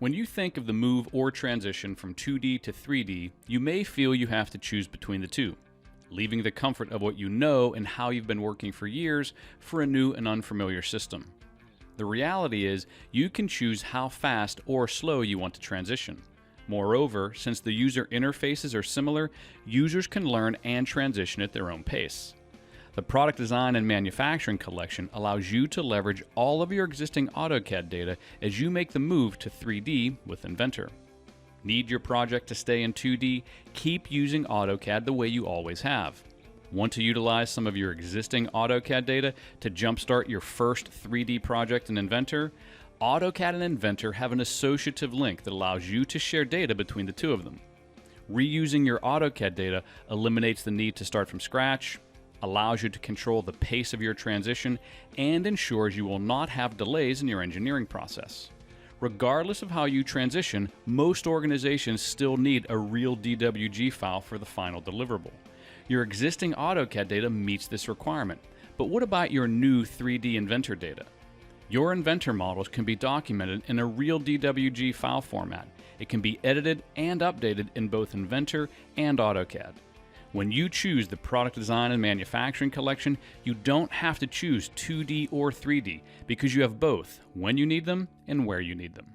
When you think of the move or transition from 2D to 3D, you may feel you have to choose between the two, leaving the comfort of what you know and how you've been working for years for a new and unfamiliar system. The reality is, you can choose how fast or slow you want to transition. Moreover, since the user interfaces are similar, users can learn and transition at their own pace. The Product Design and Manufacturing collection allows you to leverage all of your existing AutoCAD data as you make the move to 3D with Inventor. Need your project to stay in 2D? Keep using AutoCAD the way you always have. Want to utilize some of your existing AutoCAD data to jumpstart your first 3D project in Inventor? AutoCAD and Inventor have an associative link that allows you to share data between the two of them. Reusing your AutoCAD data eliminates the need to start from scratch, allows you to control the pace of your transition, and ensures you will not have delays in your engineering process. Regardless of how you transition, most organizations still need a real DWG file for the final deliverable. Your existing AutoCAD data meets this requirement, but what about your new 3D Inventor data? Your Inventor models can be documented in a real DWG file format. It can be edited and updated in both Inventor and AutoCAD. When you choose the Product Design and Manufacturing collection, you don't have to choose 2D or 3D because you have both when you need them and where you need them.